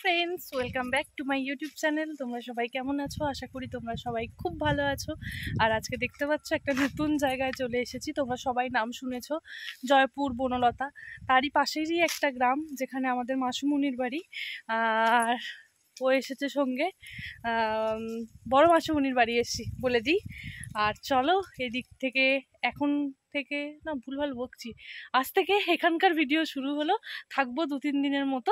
Friends, welcome back to my YouTube channel. তোমরা সবাই কেমন আছো? আশা করি তোমরা সবাই খুব ভালো আছো। আর আজকে দেখতে পাচ্ছ একটা নতুন জায়গায় চলে এসেছি। তোমরা সবাই নাম শুনেছো, জয়পুর বনলতা। তারই পাশেরই একটা গ্রাম যেখানে আমাদের মাসুমুনির বাড়ি। আর ও এসেছে সঙ্গে, বড় মাসুমুনির বাড়ি এসেছি বলে দিই। আর চলো এদিক থেকে এখন থেকে না ভুলভাল বকছি, আজ থেকে এখানকার ভিডিও শুরু হলো। থাকবো 2-3 দিনের মতো।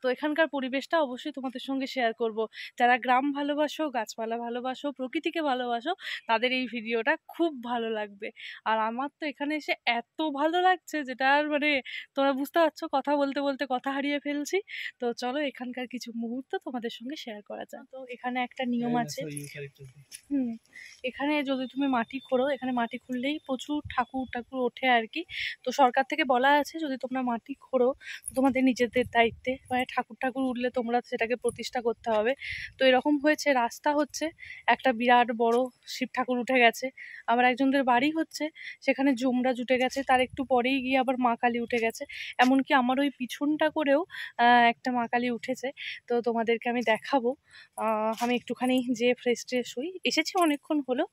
তো এখানকার পরিবেশটা অবশ্যই তোমাদের সঙ্গে শেয়ার করব। যারা গ্রাম ভালোবাসো, গাছপালা ভালোবাসো, প্রকৃতিকে ভালোবাসো, তাদের এই ভিডিওটা খুব ভালো লাগবে। আর আমার তো এখানে এসে এত ভালো লাগছে, যেটা আর মানে তোমরা বুঝতে পারছো, কথা বলতে বলতে কথা হারিয়ে ফেলছি। তো চলো এখানকার কিছু মুহূর্ত তোমাদের সঙ্গে শেয়ার করা যায়। তো এখানে একটা নিয়ম আছে। এখানে যদি তুমি মাটি খোঁড়ো, এখানে মাটি খুঁড়লেই প্রচুর ঠাকুর ওঠে আর কি। তো সরকার থেকে বলা আছে, যদি তোমরা মাটি খোঁড়ো তো তোমাদের নিজেদের দায়িত্বে, মানে ঠাকুর উঠলে তোমরা সেটাকে প্রতিষ্ঠা করতে হবে। তো এরকম হয়েছে, রাস্তা হচ্ছে, একটা বিরাট বড় শিব ঠাকুর উঠে গেছে। আবার একজনদের বাড়ি হচ্ছে, সেখানে যমরাজ উঠে গেছে, তার একটু পরেই গিয়ে আবার মা কালী উঠে গেছে। এমনকি আমার ওই পিছনটা করেও একটা মা কালী উঠেছে। তো তোমাদেরকে আমি দেখাবো। আমি একটুখানি যে ফ্রেশ ট্রেশ হই, এসেছি অনেকক্ষণ হলো,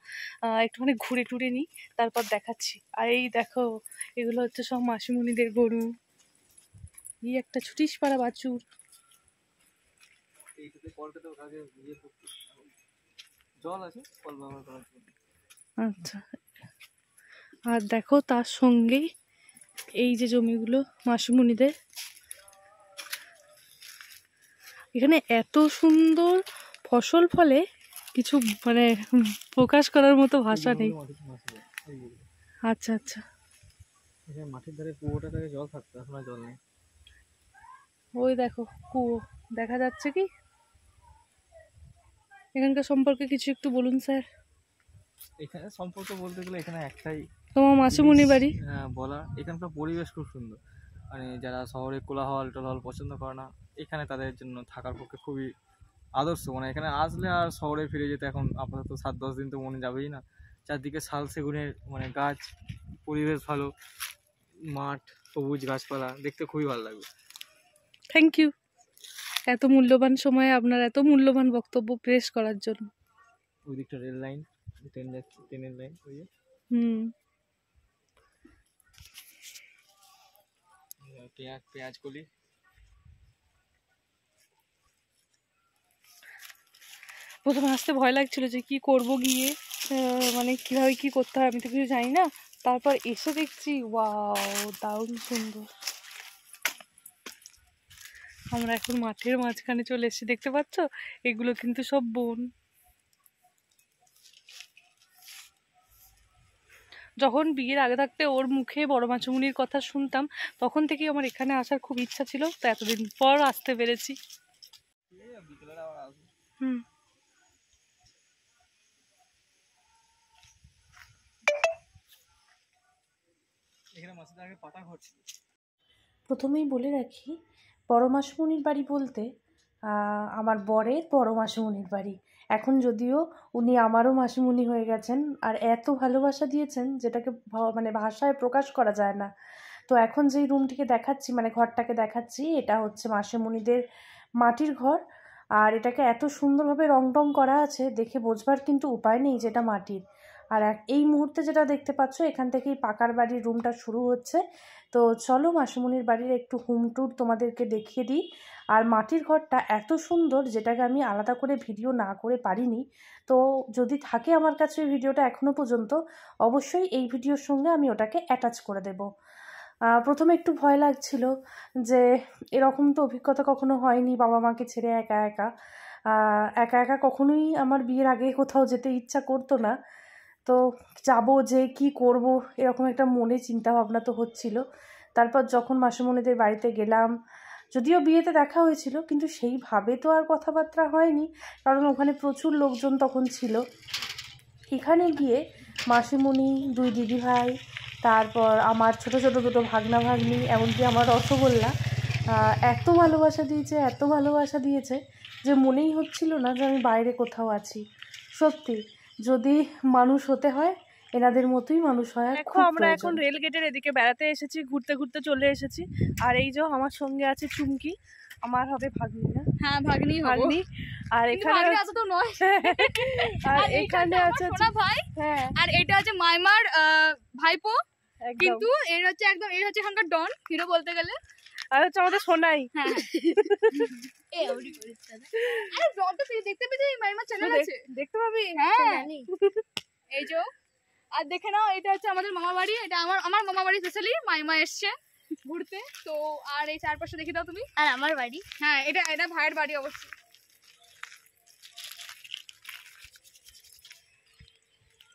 একটুখানি ঘুরে টুরে নিই, তারপর দেখাচ্ছি। আর এই দেখো, এগুলো হচ্ছে সব মাসিমণিদের গরু। এই একটা ছুটিস পাড়া বাছুর। আচ্ছা, আর দেখো তার সঙ্গেই এই যে জমিগুলো মাসিমণিদের। এখানে এত সুন্দর ফসল ফলে, কিছু মানে প্রকাশ করার মতো ভাষা নেই। আচ্ছা আচ্ছা, মাঠের ধারে কুয়োটা থেকে জল থাকতো, এখন আর জল নেই। ওই দেখো কুয়ো দেখা যাচ্ছে কি? এখানকার সম্পর্কে কিছু একটু বলুন স্যার। এখানে সম্পর্ক বলতে গেলে এখানে একটাই, তোমার মাসিমণি বাড়ি বলা, এখানকার পরিবেশ খুব সুন্দর। মানে যারা শহরে কোলাহল টোলাহল পছন্দ করে না, এখানে তাদের জন্য থাকার পক্ষে খুবই আদর্শ। মানে এখানে আসলে আর শহরে ফিরে যেতে এখন আপাতত 7-10 দিন তো মনে যাবেই না। চারদিকে শাল সেগুনের মানে গাছ, পরিবেশ ভালো, মাঠ, সবুজ গাছপালা, দেখতে খুবই ভালো লাগবে। থ্যাংক ইউ এত মূল্যবান সময়ে আপনার এত মূল্যবান বক্তব্য পেশ করার জন্য। ওই দিকটা রেল লাইন, ট্রেন যাচ্ছে, ট্রেনের লাইন ওই যে। পেঁয়াজ কলি। প্রথমে আসতে ভয় লাগছিল যে কি করব গিয়ে, মানে কিভাবে কি করতে হয় আমি তো কিছু জানি না। তারপর এসে দেখছি ওয়াও, দারুণ সুন্দর। আমরা এখন মাঠের মাঝখানে চলে এসেছি, দেখতে পাচ্ছ? এগুলো কিন্তু সব বন। যখন বিয়ের আগে থাকতে ওর মুখে বড় মাসিমণির কথা শুনতাম, তখন থেকেই আমার এখানে আসার খুব ইচ্ছা ছিল। তো এতদিন পর আসতে পেরেছি। প্রথমেই বলে রাখি, বড় মাসিমণির বাড়ি বলতে আমার বরের বড় মাসিমণির বাড়ি। এখন যদিও উনি আমারও মাসিমণি হয়ে গেছেন, আর এত ভালোবাসা দিয়েছেন যেটাকে মানে ভাষায় প্রকাশ করা যায় না। তো এখন যেই রুমটিকে দেখাচ্ছি, মানে ঘরটাকে দেখাচ্ছি, এটা হচ্ছে মাসিমণিদের মাটির ঘর। আর এটাকে এত সুন্দরভাবে রং টং করা আছে, দেখে বোঝবার কিন্তু উপায় নেই যেটা মাটির। আর এই মুহূর্তে যেটা দেখতে পাচ্ছ, এখান থেকেই পাকার বাড়ির রুমটা শুরু হচ্ছে। তো চলো মাসিমণির বাড়ির একটু হোম ট্যুর তোমাদেরকে দেখিয়ে দিই। আর মাটির ঘরটা এত সুন্দর, যেটাকে আমি আলাদা করে ভিডিও না করে পারিনি। তো যদি থাকে আমার কাছে ওই ভিডিওটা এখনও পর্যন্ত, অবশ্যই এই ভিডিওর সঙ্গে আমি ওটাকে অ্যাটাচ করে দেব। প্রথমে একটু ভয় লাগছিল যে এরকম তো অভিজ্ঞতা কখনো হয়নি, বাবা মাকে ছেড়ে একা একা কখনোই আমার বিয়ের আগে কোথাও যেতে ইচ্ছা করতো না। তো যাবো যে কি করব, এরকম একটা মনে চিন্তা ভাবনা তো হচ্ছিল। তারপর যখন মাসিমণিদের বাড়িতে গেলাম, যদিও বিয়েতে দেখা হয়েছিল, কিন্তু সেইভাবে তো আর কথাবার্তা হয়নি, কারণ ওখানে প্রচুর লোকজন তখন ছিল। এখানে গিয়ে মাসিমণি, 2 দিদিভাই, তারপর আমার ছোট ছোট 2 ভাগনা ভাগ্নি, এমনকি আমার রসগোল্লা, এত ভালোবাসা দিয়েছে যে মনেই হচ্ছিল না যে আমি বাইরে কোথাও আছি। সত্যি, যদি মানুষ হতে হয় এনাদের মতোই মানুষ হয়। আর দেখো খুব আমরা এখন প্রয়োজন। রেল গেটের এদিকে বেড়াতে এসেছি, ঘুরতে ঘুরতে চলে এসেছি। আর এই যে আমার সঙ্গে আছে চুমকি, আমার হবে ভাগ্নি না? হ্যাঁ ভাগ্নি হবো। ভাগ্নি। আর কিন্তু এখানে ভাগ্নি এত তো নয়। আর আর এখানে আছে সোনা ভাই, হ্যাঁ আর এটা আছে মাইমার ভাইপো। একদম। কিন্তু এর হচ্ছে একদম এর হচ্ছে এখানকার ডন হিরো বলতে গেলে। আর হচ্ছে আমাদের সোনাই। হ্যাঁ এই আউরি করিস দাদা। আরে ডন তো দেখতে পেতে মাইমার চ্যানেল আছে, দেখতে পাবি। হ্যাঁ এই যে। আর দেখে নাও, এটা হচ্ছে আমাদের মামা বাড়ি, এটা আমার মামা বাড়ি স্পেশালি মাইমা এসছে ঘুরতে তো। আর এই চারপাশে দেখে দাও তুমি। আর আমার বাড়ি, হ্যাঁ এটা ভাইয়ের বাড়ি অবশ্যই।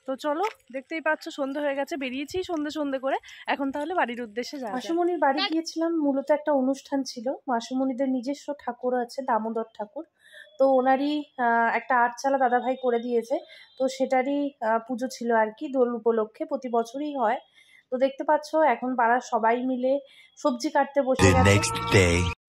তো চলো, দেখতেই পাচ্ছ সন্ধ্যে হয়ে গেছে, বেরিয়েছি সন্ধ্যে করে। এখন তাহলে বাড়ির উদ্দেশ্যে যাওয়া যাক। মাসুমণির বাড়ি গিয়েছিলাম, মূলত একটা অনুষ্ঠান ছিল। মাসুমণিদের নিজস্ব ঠাকুর আছে, দামোদর ঠাকুর। তো ওনারই একটা আটচালা দাদাভাই করে দিয়েছে, তো সেটারই পুজো ছিল আর কি, দোল উপলক্ষে। প্রতি বছরই হয়। তো দেখতে পাচ্ছ এখন পাড়ার সবাই মিলে সবজি কাটতে বসে গেছে।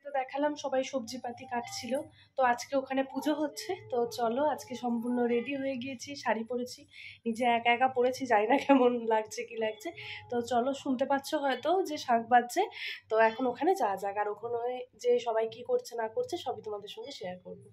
তো দেখালাম সবাই সবজি পাতি কাটছিল। তো আজকে ওখানে পুজো হচ্ছে। তো চলো, আজকে সম্পূর্ণ রেডি হয়ে গিয়েছি, শাড়ি পরেছি, নিজে একা একা পরেছি, জানি না কেমন লাগছে কি লাগছে। তো চলো, শুনতে পাচ্ছ হয়তো যে শাঁখ বাজছে। তো এখন ওখানে যাওয়া যাক, আর ওখানে যে সবাই কি করছে না করছে সবই তোমাদের সঙ্গে শেয়ার করবো।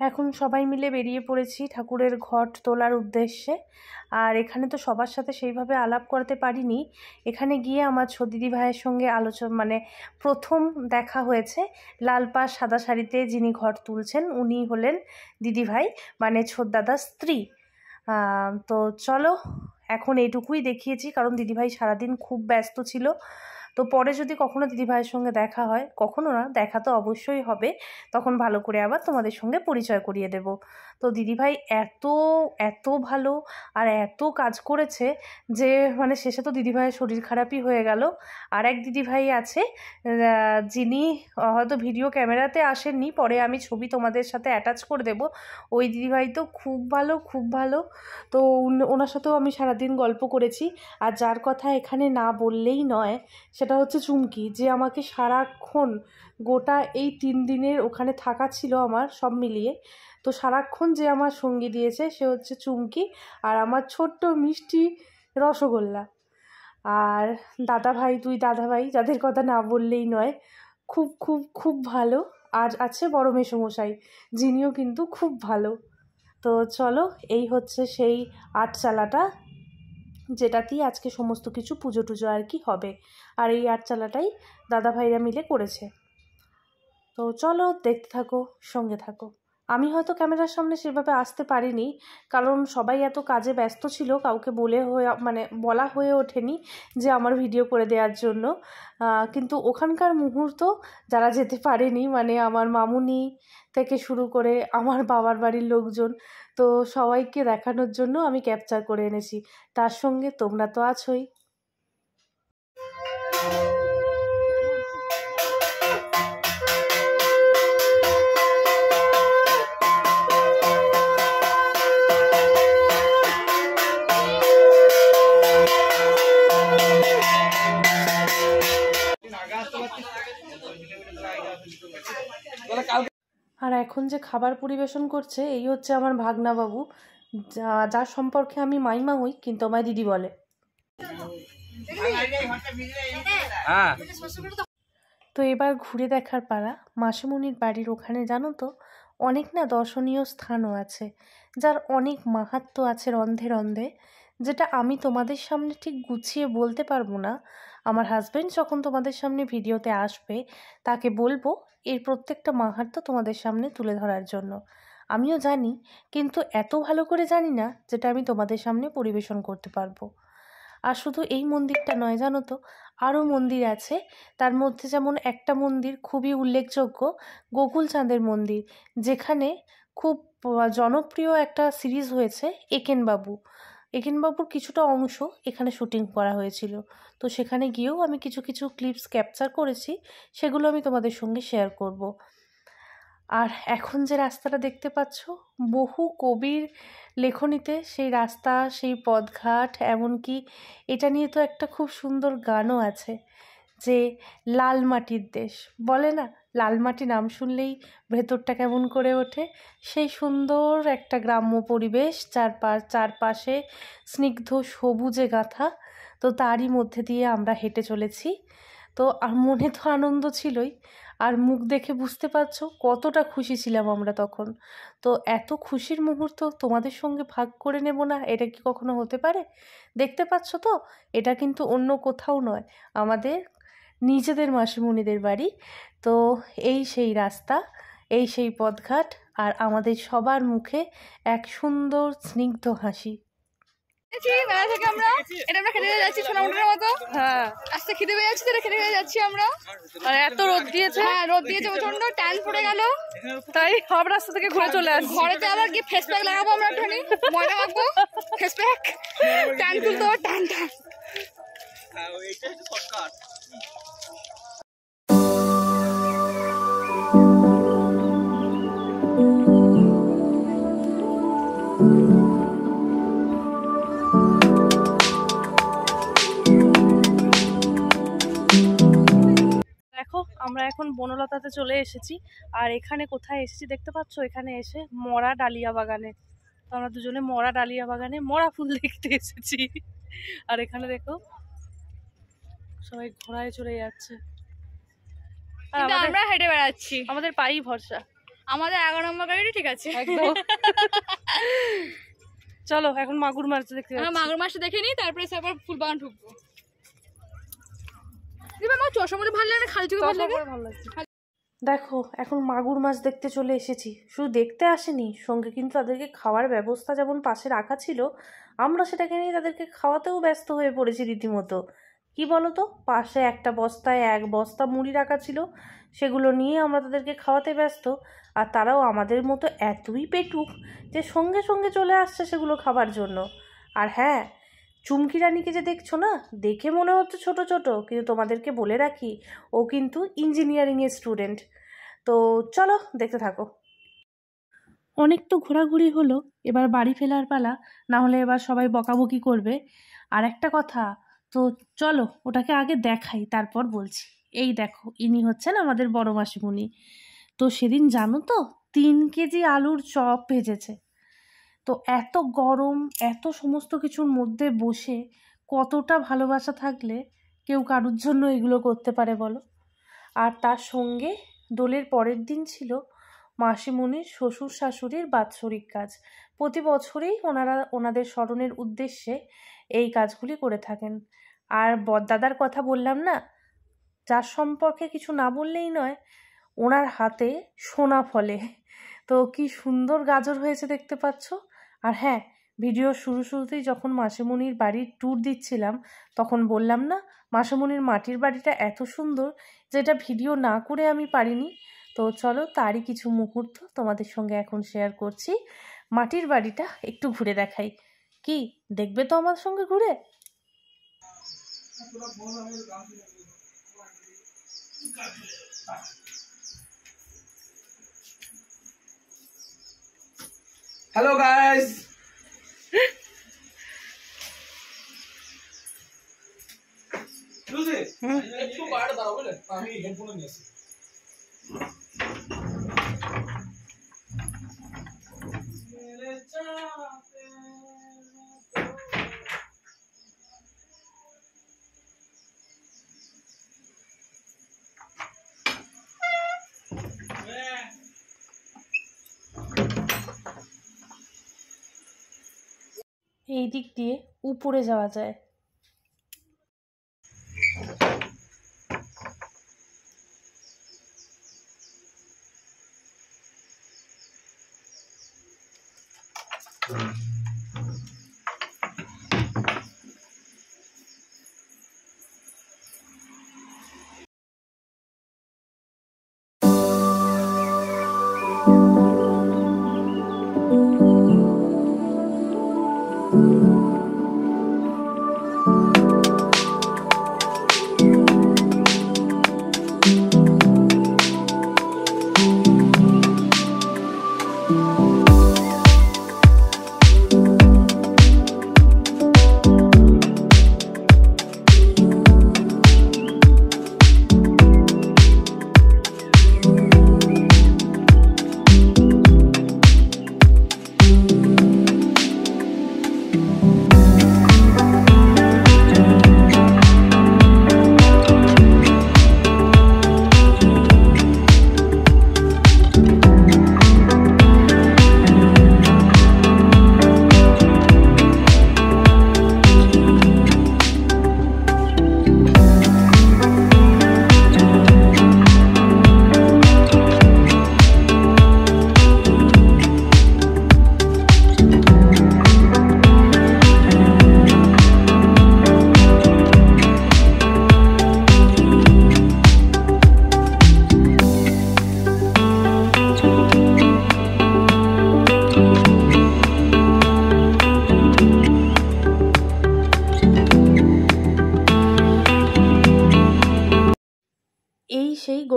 এখন সবাই মিলে বেরিয়ে পড়েছি ঠাকুরের ঘট তোলার উদ্দেশ্যে। আর এখানে তো সবার সাথে সেইভাবে আলাপ করতে পারিনি। এখানে গিয়ে আমার দিদি ভাইয়ের সঙ্গে মানে প্রথম দেখা হয়েছে। লাল পাড় সাদা শাড়িতে যিনি ঘট তুলছেন উনি হলেন দিদি ভাই, মানে ছোটদাদার স্ত্রী। তো চলো, এখন এইটুকুই দেখিয়েছি, কারণ দিদিভাই সারাদিন খুব ব্যস্ত ছিল। তো পরে যদি কখনো দিদিভাইয়ের সঙ্গে দেখা হয়, কখনো না, দেখা তো অবশ্যই হবে, তখন ভালো করে আবার তোমাদের সঙ্গে পরিচয় করিয়ে দেব। তো দিদিভাই এত এত ভালো আর এত কাজ করেছে যে মানে শেষে তো দিদিভাইয়ের শরীর খারাপই হয়ে গেল। আর এক দিদিভাই আছে যিনি হয়তো ভিডিও ক্যামেরাতে আসেননি, পরে আমি ছবি তোমাদের সাথে অ্যাটাচ করে দেব। ওই দিদিভাই তো খুব ভালো, খুব ভালো। তো ওনার সাথেও আমি সারাদিন গল্প করেছি। আর যার কথা এখানে না বললেই নয়, সেটা হচ্ছে চুমকি, যে আমাকে সারাক্ষণ গোটা এই 3 দিনের ওখানে থাকা ছিল আমার সব মিলিয়ে, তো সারাক্ষণ যে আমার সঙ্গী দিয়েছে সে হচ্ছে চুমকি আর আমার ছোট্ট মিষ্টি রসগোল্লা। আর দাদাভাই, দুই দাদাভাই যাদের কথা না বললেই নয়, খুব খুব খুব ভালো। আর আছে বড় মেসোমশাই, যিনিও কিন্তু খুব ভালো। তো চলো, এই হচ্ছে সেই আটচালাটা, যেটাতেই আজকে সমস্ত কিছু পুজো টুজো আর কি হবে। আর এই আটচালাটাই দাদা ভাইরা মিলে করেছে। তো চলো, দেখতে থাকো, সঙ্গে থাকো। আমি হয়তো ক্যামেরার সামনে সেভাবে আসতে পারিনি, কারণ সবাই এত কাজে ব্যস্ত ছিল, কাউকে বলা হয়ে ওঠেনি যে আমার ভিডিও করে দেওয়ার জন্য। কিন্তু ওখানকার মুহূর্ত যারা যেতে পারেনি, মানে আমার মামুনি থেকে শুরু করে আমার বাবার বাড়ির লোকজন, তো সবাইকে দেখানোর জন্য আমি ক্যাপচার করে এনেছি। তার সঙ্গে তোমরা তো আছোই। আর এখন যে খাবার পরিবেশন করছে এই হচ্ছে আমার ভাগনা বাবু, যার সম্পর্কে আমি মাইমা হই কিন্তু আমায় দিদি বলে। তো এবার ঘুরে দেখার পালা মাসিমণির বাড়ির ওখানে। জানো তো, অনেক না দর্শনীয় স্থানও আছে, যার অনেক মাহাত্ম্য আছে রন্ধে রন্ধে, যেটা আমি তোমাদের সামনে ঠিক গুছিয়ে বলতে পারবো না। আমার হাজব্যান্ড যখন তোমাদের সামনে ভিডিওতে আসবে, তাকে বলবো এর প্রত্যেকটা মাহাত্ম্য তোমাদের সামনে তুলে ধরার জন্য। আমিও জানি, কিন্তু এত ভালো করে জানি না যেটা আমি তোমাদের সামনে পরিবেশন করতে পারবো। আর শুধু এই মন্দিরটা নয়, জানো তো, আরও মন্দির আছে। তার মধ্যে যেমন একটা মন্দির খুবই উল্লেখযোগ্য, গোকুলচাঁদের মন্দির, যেখানে খুব জনপ্রিয় একটা সিরিজ হয়েছে একেনবাবুর কিছুটা অংশ এখানে শুটিং করা হয়েছিল। তো সেখানে গিয়েও আমি কিছু কিছু ক্লিপস ক্যাপচার করেছি, সেগুলো আমি তোমাদের সঙ্গে শেয়ার করব। আর এখন যে রাস্তাটা দেখতে পাচ্ছ, বহু কবির লেখনীতে সেই রাস্তা, সেই পথঘাট, এমনকি এটা নিয়ে তো একটা খুব সুন্দর গানও আছে যে লাল মাটির দেশ, বলে না, লাল মাটি নাম শুনলেই ভেতরটা কেমন করে ওঠে। সেই সুন্দর একটা গ্রাম্য পরিবেশ, চারপাশে স্নিগ্ধ সবুজে গাঁথা। তো তারই মধ্যে দিয়ে আমরা হেঁটে চলেছি। তো আর মনে তো আনন্দ ছিলই, আর মুখ দেখে বুঝতে পারছো কতটা খুশি ছিলাম আমরা তখন। তো এত খুশির মুহূর্ত তোমাদের সঙ্গে ভাগ করে নেব না, এটা কি কখনো হতে পারে? দেখতে পাচ্ছ তো, এটা কিন্তু অন্য কোথাও নয়, আমাদের নিজেদের মাসিমণিদের বাড়ি। তো এই সেই রাস্তা, এই সেই পথঘাট, আর আমাদের সবার মুখে এক সুন্দর স্নিগ্ধ হাসি। মেলা থেকে আমরা এটা আমরা খেতে যাচ্ছি সোনামুখীর মতো। হ্যাঁ, আস্তে খিদে পেয়ে যাচ্ছে, তো খেতে যাচ্ছি আমরা। আর এত রোদ দিয়েছে, হ্যাঁ, রোদ দিয়েছে প্রচন্ড, ট্যান পড়ে গেল, তাই সব রাস্তা থেকে ঘুরে চলে আসছি। ঘরেতে আবার গিয়ে ফেস প্যাক লাগাবো আমরা, একটুখানি ময়দা মাখবো, ফেস প্যাক, ট্যান তুলতে হবে, ট্যান ট্যান। দেখো আমরা এখন বনলতাতে চলে এসেছি। আর এখানে কোথায় এসেছি দেখতে পাচ্ছ, এখানে এসে মরা ডালিয়া বাগানে। তো আমরা দুজনে মরা ডালিয়া বাগানে মরা ফুল দেখতে এসেছি। আর এখানে দেখো সবাই ঘোড়ায় চড়ে যাচ্ছে, আর কিন্তু আমরা হেঁটে বেড়াচ্ছি, আমাদের পাই ভরসা। আমাদের 11 নম্বর গাড়িটা ঠিক আছে একদম। চলো এখন মাগুর মাছ দেখতে আমরা যাচ্ছি। মাগুর মাছটা দেখে নিই, তারপরে তারপর ফুলবাগান ঢুকবো। দিবা আমার চশমা মধ্যে ভালো লাগে না, খালি চোখে ভালো লাগে। ভালো লাগছে। দেখো এখন মাগুর মাছ দেখতে চলে এসেছি। শুধু দেখতে আসেনি, সঙ্গে কিন্তু তাদেরকে খাওয়ার ব্যবস্থা যেমন পাশে রাখা ছিল, আমরা সেটাকে নিয়ে তাদেরকে খাওয়াতেও ব্যস্ত হয়ে পড়েছি রীতিমতো। কি বলো তো, পাশে একটা বস্তায় 1 বস্তা মুড়ি রাখা ছিল, সেগুলো নিয়ে আমরা তাদেরকে খাওয়াতে ব্যস্ত। আর তারাও আমাদের মতো এতই পেটুক যে সঙ্গে সঙ্গে চলে আসছে সেগুলো খাবার জন্য। আর হ্যাঁ, চুমকি রানীকে যে দেখছো না, দেখে মনে হচ্ছে ছোট ছোট, কিন্তু তোমাদেরকে বলে রাখি ও কিন্তু ইঞ্জিনিয়ারিংয়ের স্টুডেন্ট। তো চলো দেখতে থাকো। অনেক তো ঘোরাঘুরি হলো, এবার বাড়ি ফেরার পালা, না হলে এবার সবাই বকাবকি করবে। আর একটা কথা, তো চলো ওটাকে আগে দেখাই, তারপর বলছি। এই দেখো, ইনি হচ্ছেন আমাদের বড় মাসিমণি। তো সেদিন জানো তো 3 কেজি আলুর চপ ভেজেছে। তো এত গরম, এত সমস্ত কিছুর মধ্যে বসে কতটা ভালোবাসা থাকলে কেউ কারুর জন্য এগুলো করতে পারে বলো? আর তার সঙ্গে দোলের পরের দিন ছিল মাসিমণির শ্বশুর শাশুড়ির বাৎসরিক কাজ। প্রতি বছরেই ওনাদের স্মরণের উদ্দেশ্যে এই কাজগুলি করে থাকেন। আর বড়দাদার কথা বললাম না, যার সম্পর্কে কিছু না বললেই নয়, ওনার হাতে সোনা ফলে। তো কি সুন্দর গাজর হয়েছে দেখতে পাচ্ছ। আর হ্যাঁ, ভিডিও শুরুতেই যখন মাসিমণির বাড়ির ট্যুর দিচ্ছিলাম, তখন বললাম না মাসিমণির মাটির বাড়িটা এত সুন্দর যেটা ভিডিও না করে আমি পারিনি। তো চলো তারই কিছু মুহূর্ত তোমাদের সঙ্গে এখন শেয়ার করছি। মাটির বাড়িটা একটু ঘুরে দেখাই। কি দেখবে তো আমার সঙ্গে ঘুরে? Hello guys. Lucy, একটু বাইরে দাঁড়াও বলে আমি হেডফোন নিয়ে আসি। এই দিক দিয়ে উপরে যাওয়া যায়।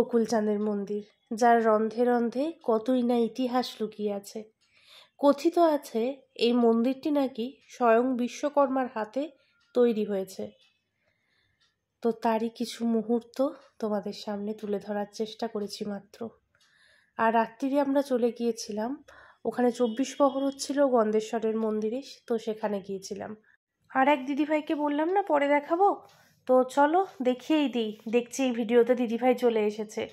গোকুলচাঁদের মন্দির, যার রন্ধে রন্ধে কতই না ইতিহাস লুকিয়ে আছে। কথিত আছে এই মন্দিরটি নাকি স্বয়ং বিশ্বকর্মার হাতে তৈরি হয়েছে। তো তারই কিছু মুহূর্ত তোমাদের সামনে তুলে ধরার চেষ্টা করেছি মাত্র। আর রাত্রিরে আমরা চলে গিয়েছিলাম, ওখানে 24 প্রহর হচ্ছিল গন্ধেশ্বরের মন্দিরে, তো সেখানে গিয়েছিলাম। আর এক দিদিভাইকে বললাম না পরে দেখাবো, তো চলো দেখিয়েই দিই। দেখছি এই ভিডিওতে দিদিভাই চলে এসেছে।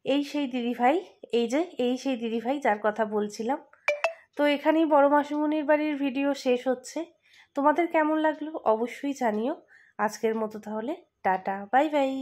এই সেই দিদিভাই, এই সেই দিদিভাই যার কথা বলছিলাম। তো এখানেই বড় মাসিমণির বাড়ির ভিডিও শেষ হচ্ছে। তোমাদের কেমন লাগলো অবশ্যই জানিও। আজকের মতো তাহলে টাটা, বাই বাই।